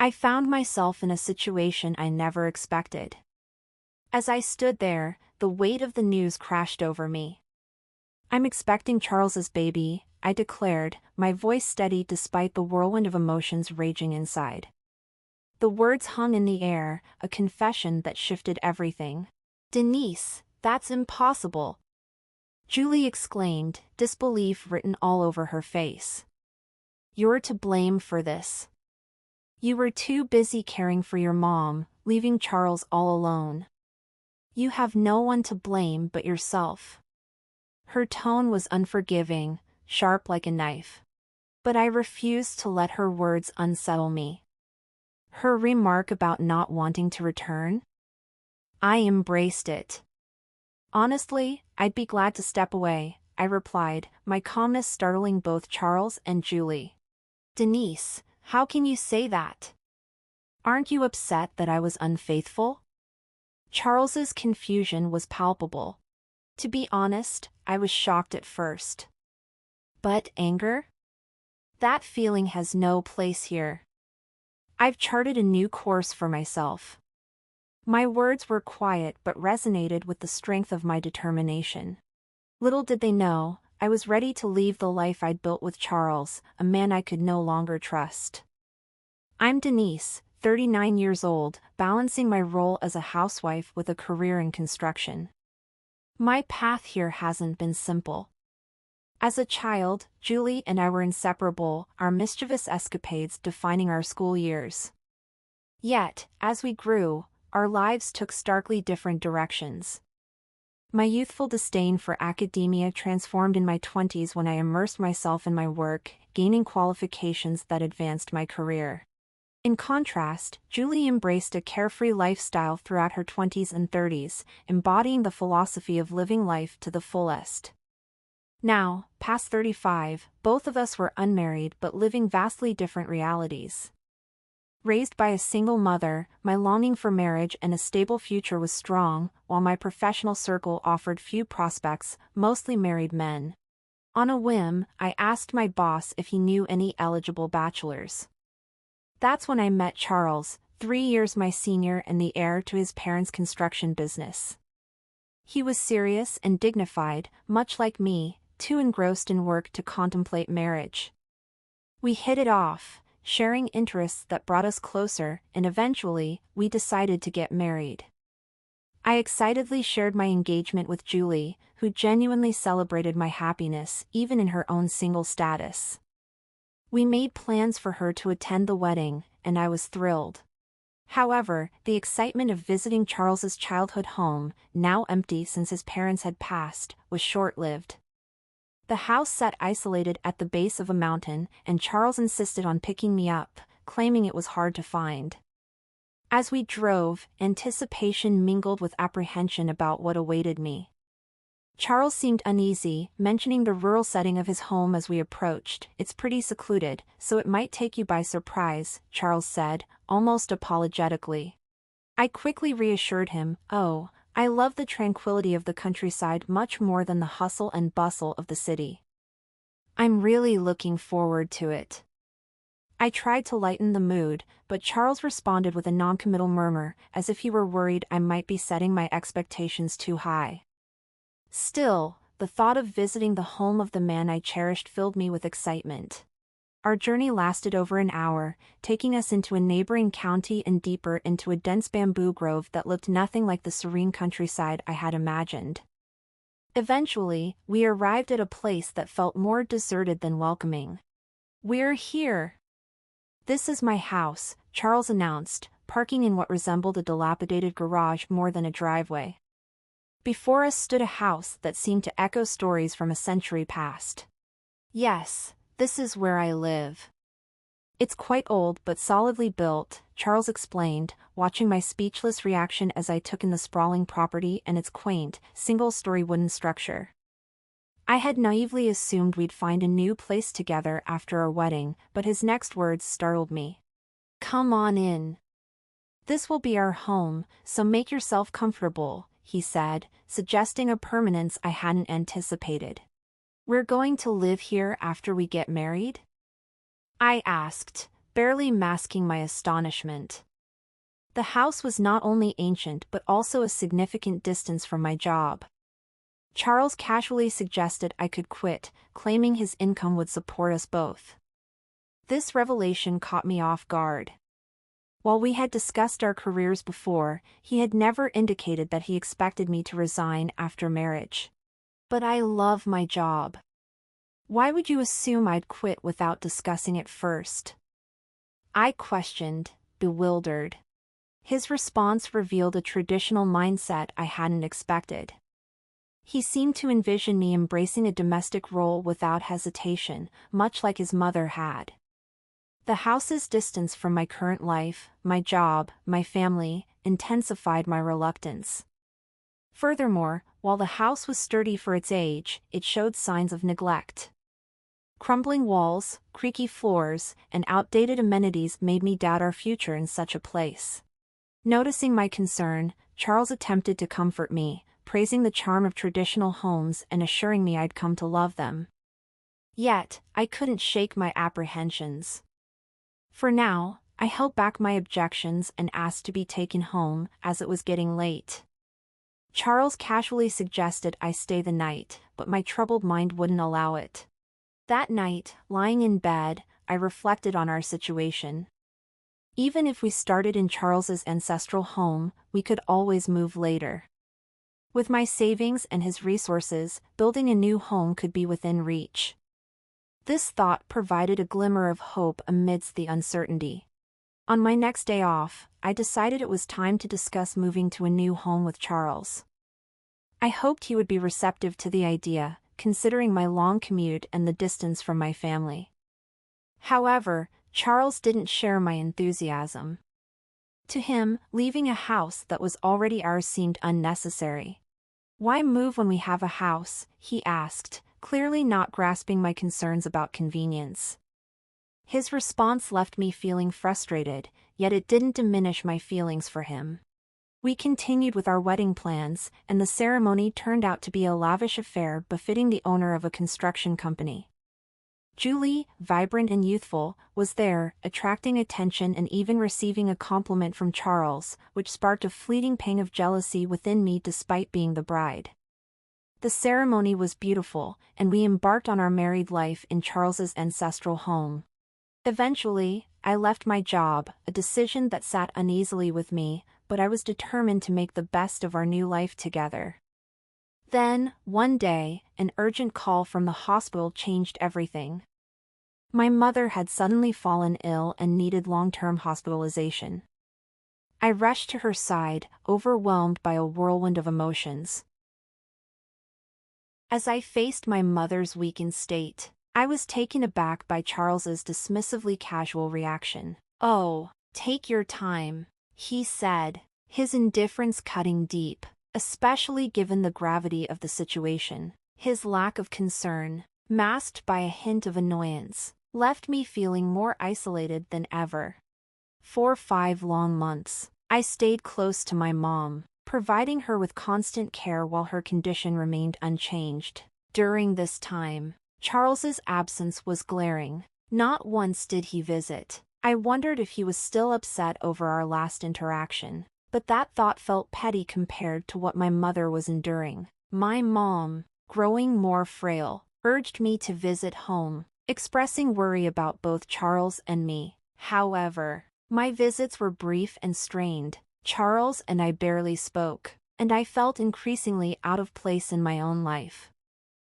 I found myself in a situation I never expected. As I stood there, the weight of the news crashed over me. "I'm expecting Charles's baby," I declared, my voice steady despite the whirlwind of emotions raging inside. The words hung in the air, a confession that shifted everything. "Denise, that's impossible!" Julie exclaimed, disbelief written all over her face. "You're to blame for this. You were too busy caring for your mom, leaving Charles all alone. You have no one to blame but yourself." Her tone was unforgiving, sharp like a knife. But I refused to let her words unsettle me. Her remark about not wanting to return? I embraced it. "Honestly, I'd be glad to step away," I replied, my calmness startling both Charles and Julie. "Denise, how can you say that? Aren't you upset that I was unfaithful?" Charles's confusion was palpable. To be honest, I was shocked at first. But anger? That feeling has no place here. I've charted a new course for myself. My words were quiet but resonated with the strength of my determination. Little did they know, I was ready to leave the life I'd built with Charles, a man I could no longer trust. I'm Denise, 39 years old, balancing my role as a housewife with a career in construction. My path here hasn't been simple. As a child, Julie and I were inseparable, our mischievous escapades defining our school years. Yet, as we grew, our lives took starkly different directions. My youthful disdain for academia transformed in my 20s when I immersed myself in my work, gaining qualifications that advanced my career. In contrast, Julie embraced a carefree lifestyle throughout her 20s and 30s, embodying the philosophy of living life to the fullest. Now, past 35, both of us were unmarried but living vastly different realities. Raised by a single mother, my longing for marriage and a stable future was strong, while my professional circle offered few prospects, mostly married men. On a whim, I asked my boss if he knew any eligible bachelors. That's when I met Charles, 3 years my senior and the heir to his parents' construction business. He was serious and dignified, much like me, too engrossed in work to contemplate marriage. We hit it off, sharing interests that brought us closer, and eventually, we decided to get married. I excitedly shared my engagement with Julie, who genuinely celebrated my happiness, even in her own single status. We made plans for her to attend the wedding, and I was thrilled. However, the excitement of visiting Charles's childhood home, now empty since his parents had passed, was short-lived. The house sat isolated at the base of a mountain, and Charles insisted on picking me up, claiming it was hard to find. As we drove, anticipation mingled with apprehension about what awaited me. Charles seemed uneasy, mentioning the rural setting of his home as we approached. "It's pretty secluded, so it might take you by surprise," Charles said, almost apologetically. I quickly reassured him, "Oh, I love the tranquility of the countryside much more than the hustle and bustle of the city. I'm really looking forward to it." I tried to lighten the mood, but Charles responded with a noncommittal murmur, as if he were worried I might be setting my expectations too high. Still, the thought of visiting the home of the man I cherished filled me with excitement. Our journey lasted over an hour, taking us into a neighboring county and deeper into a dense bamboo grove that looked nothing like the serene countryside I had imagined. Eventually, we arrived at a place that felt more deserted than welcoming. "We're here." "This is my house," Charles announced, parking in what resembled a dilapidated garage more than a driveway. Before us stood a house that seemed to echo stories from a century past. "Yes, this is where I live." "It's quite old but solidly built," Charles explained, watching my speechless reaction as I took in the sprawling property and its quaint, single-story wooden structure. I had naively assumed we'd find a new place together after our wedding, but his next words startled me. "Come on in. This will be our home, so make yourself comfortable," he said, suggesting a permanence I hadn't anticipated. "We're going to live here after we get married?" I asked, barely masking my astonishment. The house was not only ancient but also a significant distance from my job. Charles casually suggested I could quit, claiming his income would support us both. This revelation caught me off guard. While we had discussed our careers before, he had never indicated that he expected me to resign after marriage. But I love my job. Why would you assume I'd quit without discussing it first? I questioned, bewildered. His response revealed a traditional mindset I hadn't expected. He seemed to envision me embracing a domestic role without hesitation, much like his mother had. The house's distance from my current life, my job, my family, intensified my reluctance. Furthermore, while the house was sturdy for its age, it showed signs of neglect. Crumbling walls, creaky floors, and outdated amenities made me doubt our future in such a place. Noticing my concern, Charles attempted to comfort me, praising the charm of traditional homes and assuring me I'd come to love them. Yet, I couldn't shake my apprehensions. For now, I held back my objections and asked to be taken home, as it was getting late. Charles casually suggested I stay the night, but my troubled mind wouldn't allow it. That night, lying in bed, I reflected on our situation. Even if we started in Charles's ancestral home, we could always move later. With my savings and his resources, building a new home could be within reach. This thought provided a glimmer of hope amidst the uncertainty. On my next day off, I decided it was time to discuss moving to a new home with Charles. I hoped he would be receptive to the idea, considering my long commute and the distance from my family. However, Charles didn't share my enthusiasm. To him, leaving a house that was already ours seemed unnecessary. "Why move when we have a house?" he asked, clearly not grasping my concerns about convenience. His response left me feeling frustrated, yet it didn't diminish my feelings for him. We continued with our wedding plans, and the ceremony turned out to be a lavish affair befitting the owner of a construction company. Julie, vibrant and youthful, was there, attracting attention and even receiving a compliment from Charles, which sparked a fleeting pang of jealousy within me despite being the bride. The ceremony was beautiful, and we embarked on our married life in Charles's ancestral home. Eventually, I left my job, a decision that sat uneasily with me, but I was determined to make the best of our new life together. Then, one day, an urgent call from the hospital changed everything. My mother had suddenly fallen ill and needed long-term hospitalization. I rushed to her side, overwhelmed by a whirlwind of emotions. As I faced my mother's weakened state, I was taken aback by Charles's dismissively casual reaction. "Oh, take your time," he said, his indifference cutting deep, especially given the gravity of the situation. His lack of concern, masked by a hint of annoyance, left me feeling more isolated than ever. For 5 long months, I stayed close to my mom, providing her with constant care while her condition remained unchanged. During this time, Charles's absence was glaring. Not once did he visit. I wondered if he was still upset over our last interaction, but that thought felt petty compared to what my mother was enduring. My mom, growing more frail, urged me to visit home, expressing worry about both Charles and me. However, my visits were brief and strained. Charles and I barely spoke, and I felt increasingly out of place in my own life.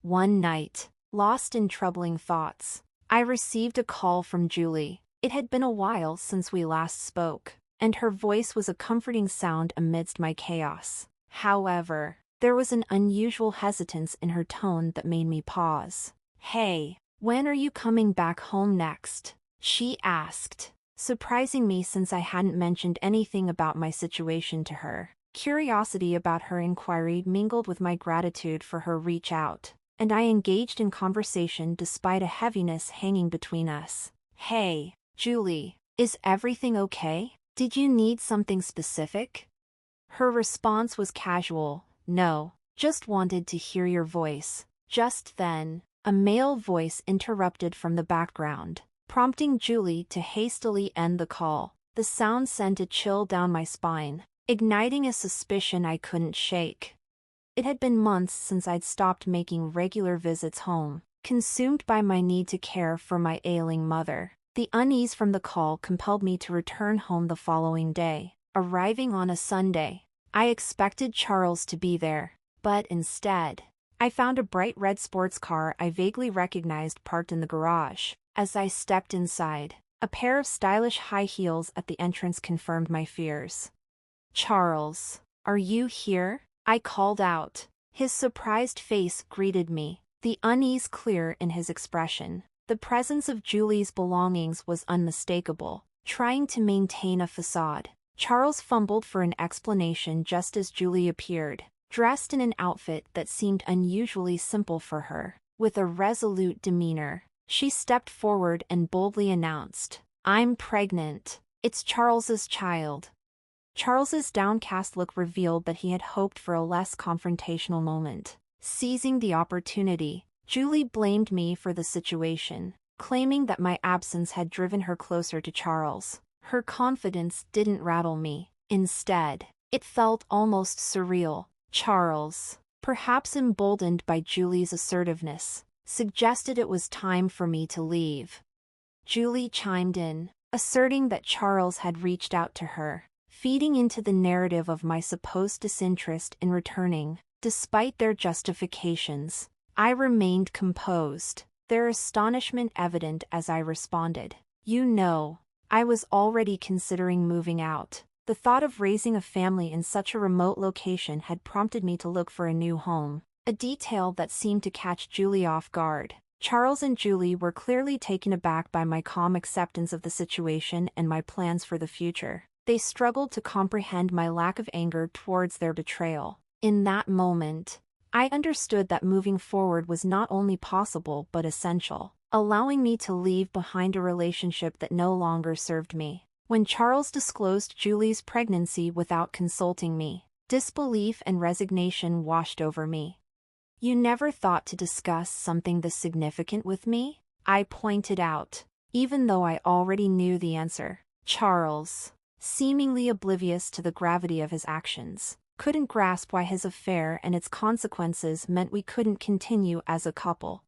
One night, lost in troubling thoughts, I received a call from Julie. It had been a while since we last spoke, and her voice was a comforting sound amidst my chaos. However, there was an unusual hesitance in her tone that made me pause. "Hey, when are you coming back home next?" she asked, surprising me since I hadn't mentioned anything about my situation to her. Curiosity about her inquiry mingled with my gratitude for her reach out, and I engaged in conversation despite a heaviness hanging between us. "Hey, Julie, is everything okay? Did you need something specific?" Her response was casual. "No, just wanted to hear your voice." Just then, a male voice interrupted from the background. prompting Julie to hastily end the call. The sound sent a chill down my spine, igniting a suspicion I couldn't shake. It had been months since I'd stopped making regular visits home, consumed by my need to care for my ailing mother. The unease from the call compelled me to return home the following day. Arriving on a Sunday, I expected Charles to be there, but instead, I found a bright red sports car I vaguely recognized parked in the garage. As I stepped inside, a pair of stylish high heels at the entrance confirmed my fears. "Charles, are you here?" I called out. His surprised face greeted me, the unease clear in his expression. The presence of Julie's belongings was unmistakable. Trying to maintain a facade, Charles fumbled for an explanation just as Julie appeared, dressed in an outfit that seemed unusually simple for her. With a resolute demeanor, she stepped forward and boldly announced, "I'm pregnant. It's Charles's child." Charles's downcast look revealed that he had hoped for a less confrontational moment. Seizing the opportunity, Julie blamed me for the situation, claiming that my absence had driven her closer to Charles. Her confidence didn't rattle me. Instead, it felt almost surreal. Charles, perhaps emboldened by Julie's assertiveness, suggested it was time for me to leave. Julie chimed in, asserting that Charles had reached out to her, feeding into the narrative of my supposed disinterest in returning. Despite their justifications, I remained composed, their astonishment evident as I responded. "You know, I was already considering moving out. The thought of raising a family in such a remote location had prompted me to look for a new home." A detail that seemed to catch Julie off guard. Charles and Julie were clearly taken aback by my calm acceptance of the situation and my plans for the future. They struggled to comprehend my lack of anger towards their betrayal. In that moment, I understood that moving forward was not only possible but essential, allowing me to leave behind a relationship that no longer served me. When Charles disclosed Julie's pregnancy without consulting me, disbelief and resignation washed over me. "You never thought to discuss something this significant with me?" I pointed out, even though I already knew the answer. Charles, seemingly oblivious to the gravity of his actions, couldn't grasp why his affair and its consequences meant we couldn't continue as a couple.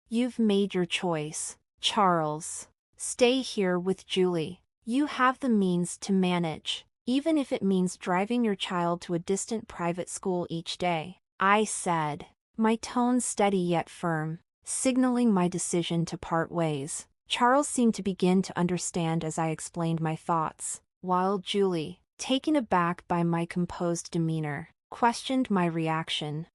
"You've made your choice, Charles. Stay here with Julie. You have the means to manage, even if it means driving your child to a distant private school each day," I said, my tone steady yet firm, signaling my decision to part ways. Charles seemed to begin to understand as I explained my thoughts, while Julie, taken aback by my composed demeanor, questioned my reaction.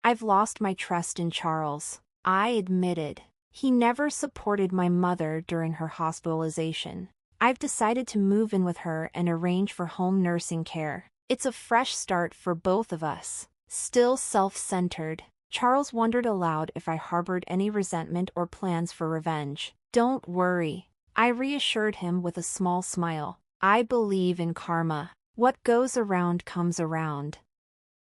"I've lost my trust in Charles," I admitted. "He never supported my mother during her hospitalization. I've decided to move in with her and arrange for home nursing care. It's a fresh start for both of us." Still self-centered, Charles wondered aloud if I harbored any resentment or plans for revenge. "Don't worry," I reassured him with a small smile. "I believe in karma. What goes around comes around."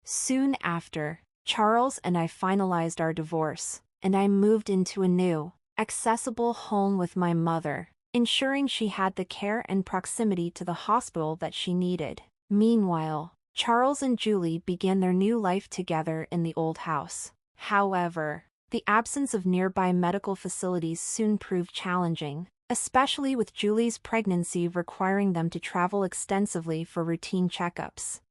Soon after, Charles and I finalized our divorce, and I moved into a new, accessible home with my mother, ensuring she had the care and proximity to the hospital that she needed. Meanwhile, Charles and Julie began their new life together in the old house. However, the absence of nearby medical facilities soon proved challenging, especially with Julie's pregnancy requiring them to travel extensively for routine checkups.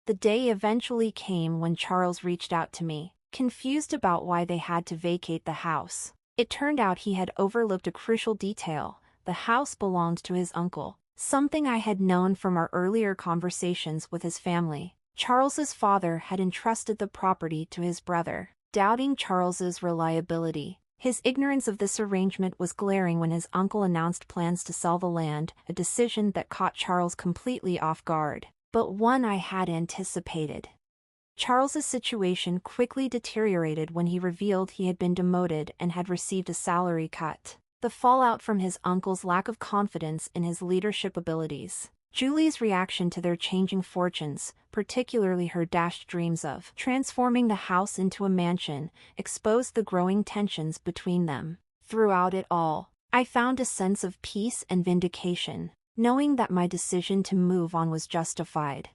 The day eventually came when Charles reached out to me, confused about why they had to vacate the house. It turned out he had overlooked a crucial detail: the house belonged to his uncle, something I had known from our earlier conversations with his family. Charles's father had entrusted the property to his brother. Doubting Charles's reliability, his ignorance of this arrangement was glaring when his uncle announced plans to sell the land, a decision that caught Charles completely off guard, but one I had anticipated. Charles's situation quickly deteriorated when he revealed he had been demoted and had received a salary cut. The fallout from his uncle's lack of confidence in his leadership abilities, Julie's reaction to their changing fortunes, particularly her dashed dreams of transforming the house into a mansion, exposed the growing tensions between them. Throughout it all, I found a sense of peace and vindication, knowing that my decision to move on was justified.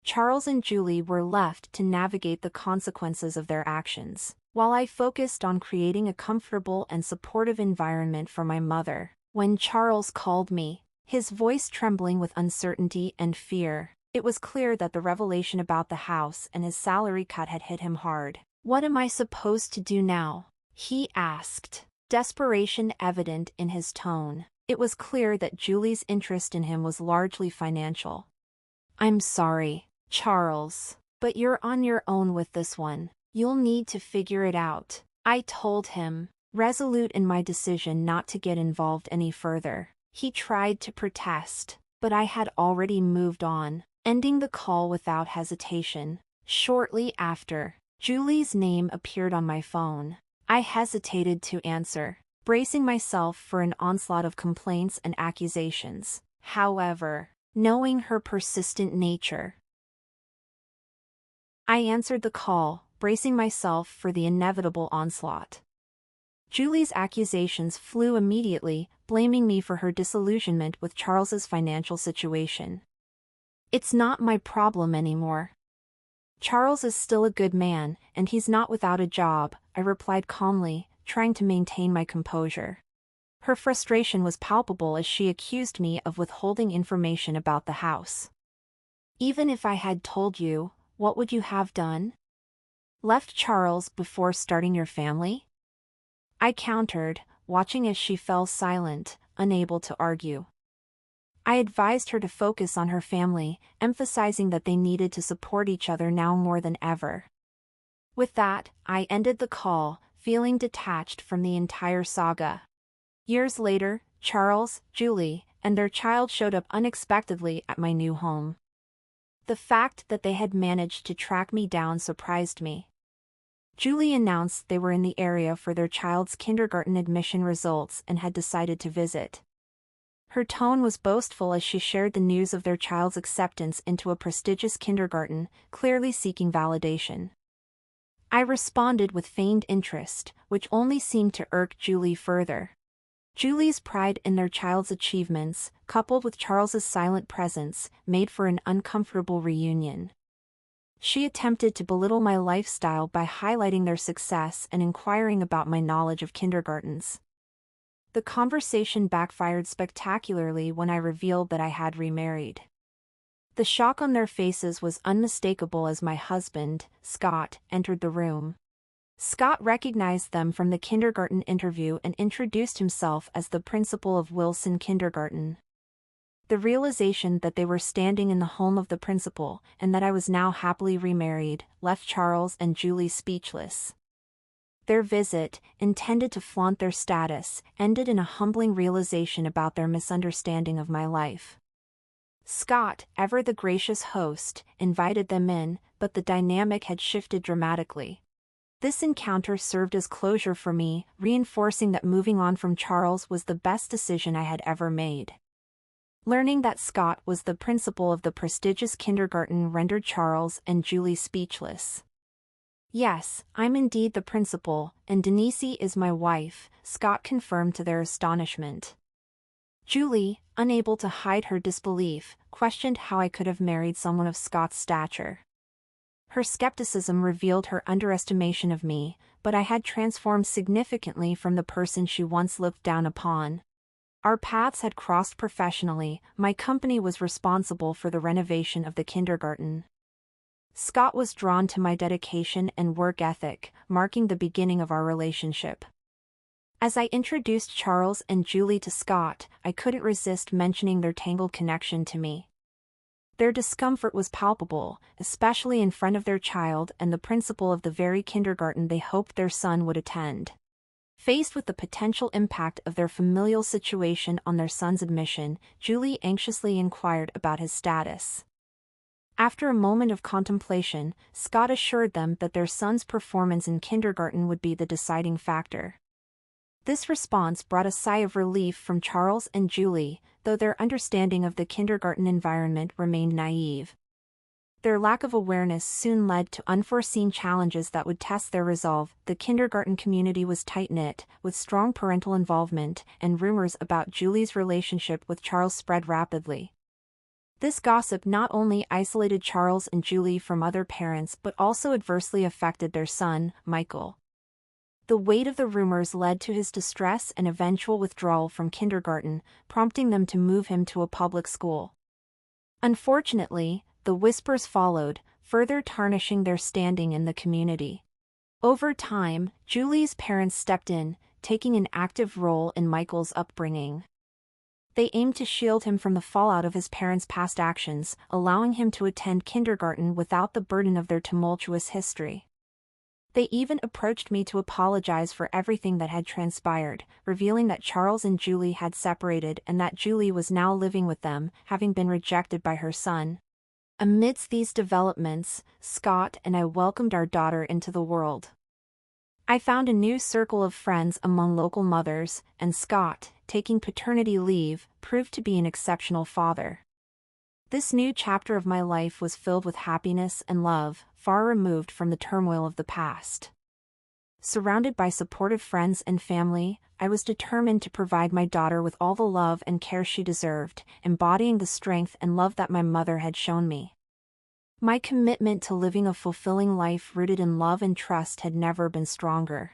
Charles and Julie were left to navigate the consequences of their actions, while I focused on creating a comfortable and supportive environment for my mother. When Charles called me, his voice trembling with uncertainty and fear, it was clear that the revelation about the house and his salary cut had hit him hard. "What am I supposed to do now?" he asked, desperation evident in his tone. It was clear that Julie's interest in him was largely financial. "I'm sorry, Charles, but you're on your own with this one. You'll need to figure it out," I told him, resolute in my decision not to get involved any further. He tried to protest, but I had already moved on, ending the call without hesitation. Shortly after, Julie's name appeared on my phone. I hesitated to answer, bracing myself for an onslaught of complaints and accusations. However, knowing her persistent nature, I answered the call, bracing myself for the inevitable onslaught. Julie's accusations flew immediately, blaming me for her disillusionment with Charles's financial situation. "It's not my problem anymore. Charles is still a good man, and he's not without a job," I replied calmly, trying to maintain my composure. Her frustration was palpable as she accused me of withholding information about the house. "Even if I had told you, what would you have done? Left Charles before starting your family?" I countered, watching as she fell silent, unable to argue. I advised her to focus on her family, emphasizing that they needed to support each other now more than ever. With that, I ended the call, feeling detached from the entire saga. Years later, Charles, Julie, and their child showed up unexpectedly at my new home. The fact that they had managed to track me down surprised me. Julie announced they were in the area for their child's kindergarten admission results and had decided to visit. Her tone was boastful as she shared the news of their child's acceptance into a prestigious kindergarten, clearly seeking validation. I responded with feigned interest, which only seemed to irk Julie further. Julie's pride in their child's achievements, coupled with Charles's silent presence, made for an uncomfortable reunion. She attempted to belittle my lifestyle by highlighting their success and inquiring about my knowledge of kindergartens. The conversation backfired spectacularly when I revealed that I had remarried. The shock on their faces was unmistakable as my husband, Scott, entered the room. Scott recognized them from the kindergarten interview and introduced himself as the principal of Wilson Kindergarten. The realization that they were standing in the home of the principal, and that I was now happily remarried, left Charles and Julie speechless. Their visit, intended to flaunt their status, ended in a humbling realization about their misunderstanding of my life. Scott, ever the gracious host, invited them in, but the dynamic had shifted dramatically. This encounter served as closure for me, reinforcing that moving on from Charles was the best decision I had ever made. Learning that Scott was the principal of the prestigious kindergarten rendered Charles and Julie speechless. "Yes, I'm indeed the principal, and Denise is my wife," Scott confirmed to their astonishment. Julie, unable to hide her disbelief, questioned how I could have married someone of Scott's stature. Her skepticism revealed her underestimation of me, but I had transformed significantly from the person she once looked down upon. Our paths had crossed professionally. My company was responsible for the renovation of the kindergarten. Scott was drawn to my dedication and work ethic, marking the beginning of our relationship. As I introduced Charles and Julie to Scott, I couldn't resist mentioning their tangled connection to me. Their discomfort was palpable, especially in front of their child and the principal of the very kindergarten they hoped their son would attend. Faced with the potential impact of their familial situation on their son's admission, Julie anxiously inquired about his status. After a moment of contemplation, Scott assured them that their son's performance in kindergarten would be the deciding factor. This response brought a sigh of relief from Charles and Julie, though their understanding of the kindergarten environment remained naive. Their lack of awareness soon led to unforeseen challenges that would test their resolve. The kindergarten community was tight-knit, with strong parental involvement, and rumors about Julie's relationship with Charles spread rapidly. This gossip not only isolated Charles and Julie from other parents but also adversely affected their son, Michael. The weight of the rumors led to his distress and eventual withdrawal from kindergarten, prompting them to move him to a public school. Unfortunately, the whispers followed, further tarnishing their standing in the community. Over time, Julie's parents stepped in, taking an active role in Michael's upbringing. They aimed to shield him from the fallout of his parents' past actions, allowing him to attend kindergarten without the burden of their tumultuous history. They even approached me to apologize for everything that had transpired, revealing that Charles and Julie had separated and that Julie was now living with them, having been rejected by her son. Amidst these developments, Scott and I welcomed our daughter into the world. I found a new circle of friends among local mothers, and Scott, taking paternity leave, proved to be an exceptional father. This new chapter of my life was filled with happiness and love, far removed from the turmoil of the past. Surrounded by supportive friends and family, I was determined to provide my daughter with all the love and care she deserved, embodying the strength and love that my mother had shown me. My commitment to living a fulfilling life rooted in love and trust had never been stronger.